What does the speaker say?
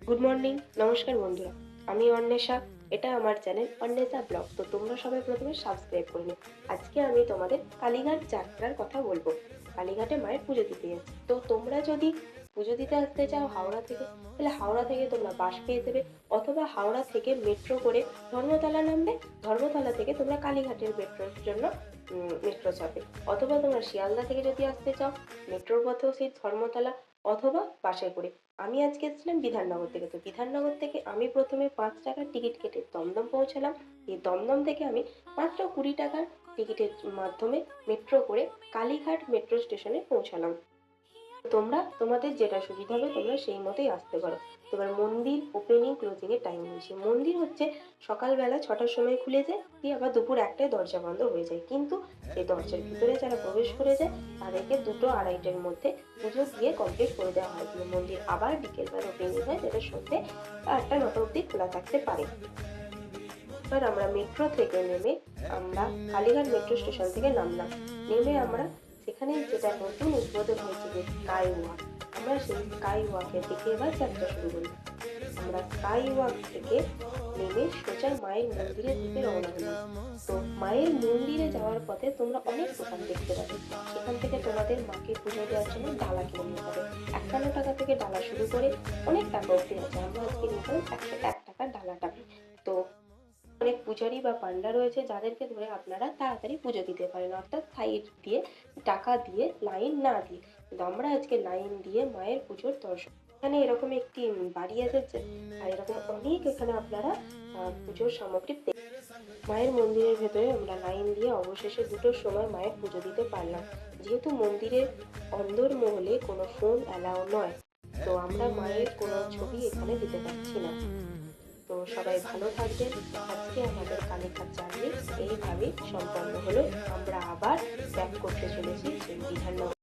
Good morning, নমস্কার বন্ধুরা। আমি অন্বেষা। এটা আমার চ্যানেল অন্বেষা ব্লগ। তো তোমরা সবাই প্রথমে সাবস্ক্রাইব করে নিও। আজকে আমি তোমাদের কালীঘাট যাত্রার কথা বলবো। কালীঘাটে মায়ের পুজো দিতে যাচ্ছি। তো তোমরা যদি পুজো দিতে আসতে চাও হাওড়া থেকে, তাহলে হাওড়া থেকে তোমরা বাস পেয়ে যাবে, অথবা হাওড়া থেকে মেট্রো করে ধর্মতলা নামবে। ধর্মতলা থেকে তোমরা কালীঘাটের মেট্রোর জন্য মেট্রো চাপবে, অথবা তোমরা শিয়ালদা থেকে যদি আসতে চাও মেট্রোর পথেও সেই ধর্মতলা, অথবা বাসে করে। আমি আজকে এসেছিলাম বিধাননগর থেকে। তো বিধাননগর থেকে আমি প্রথমে 5 টাকার টিকিট কেটে দমদম পৌঁছালাম। এই দমদম থেকে আমি মাত্র 20 টাকার টিকিটের মাধ্যমে মেট্রো করে কালীঘাট মেট্রো স্টেশনে পৌঁছালাম। তোমরা তোমাদের যেটা সুবিধা হবে তোমরা সেই মতোই আসতে পারো। তোমার মন্দির ওপেনিং ক্লোজিং এর টাইম রয়েছে। মন্দির হচ্ছে সকালবেলা 6টার সময় খুলে যায়, দিয়ে আবার দুপুর 1টায় দরজা বন্ধ হয়ে যায়। কিন্তু সেই দরজার ভিতরে যারা প্রবেশ করে যায় তাদেরকে 2টো 2:30-এর মধ্যে পুজো দিয়ে কমপ্লিট করে দেওয়া হয়। কিন্তু মন্দির আবার বিকেলবেলা ওপেনিং হয়, যেটা সন্ধ্যে 8টা 9টা অব্দি খোলা থাকতে পারে। এবার আমরা মেট্রো থেকে নেমে আমরা কালীঘাট মেট্রো স্টেশন থেকে নামলাম। নেমে আমরা সেখানে যেটা নতুন উদ্বোধন হয়েছে যে স্কাই ওয়াক, আমরা সেই স্কাই ওয়াকের দিকে এবার যাত্রা শুরু করলাম। আমরা স্কাই ওয়াক থেকে নেমে সোজা মায়ের মন্দিরের দিকে রওনা হলাম। তো মায়ের মন্দিরে যাওয়ার পথে তোমরা অনেক দোকান দেখতে পাবে। সেখান থেকে তোমাদের মাকে পুজো দেওয়ার জন্য ডালা কিনে নিতে হবে। 51 টাকা থেকে ডালা শুরু করে অনেক টাকা অব্দি আছে। আমরা আজকে নিয়েছিলাম 101 টাকার ডালাটা। তো অনেক পূজারি বা পান্ডা রয়েছে যাদেরকে ধরে আপনারা তাড়াতাড়ি পুজো দিতে পারেন, অর্থাৎ সাইড দিয়ে টাকা দিয়ে লাইন না দিয়ে। কিন্তু আমরা আজকে লাইন দিয়ে মায়ের পুজোর দর্শন। এখানে এরকম একটি বাড়ি আছে আর এরকম অনেক এখানে আপনারা পুজোর সামগ্রী মায়ের মন্দিরের ভেতরে আমরা লাইন দিয়ে অবশেষে 2টোর সময় মায়ের পুজো দিতে পারলাম। যেহেতু মন্দিরের অন্দরমহলে কোনো ফোন অ্যালাউ নয়, তো আমরা মায়ের কোনো ছবি এখানে দিতে পারছি না। তো সবাই ভালো থাকবেন। আজকে আমাদের কালীঘাট জার্নি এইভাবেই সম্পন্ন হলো। আমরা আবার ব্যাক করতে চলেছি সেই বিধাননগর।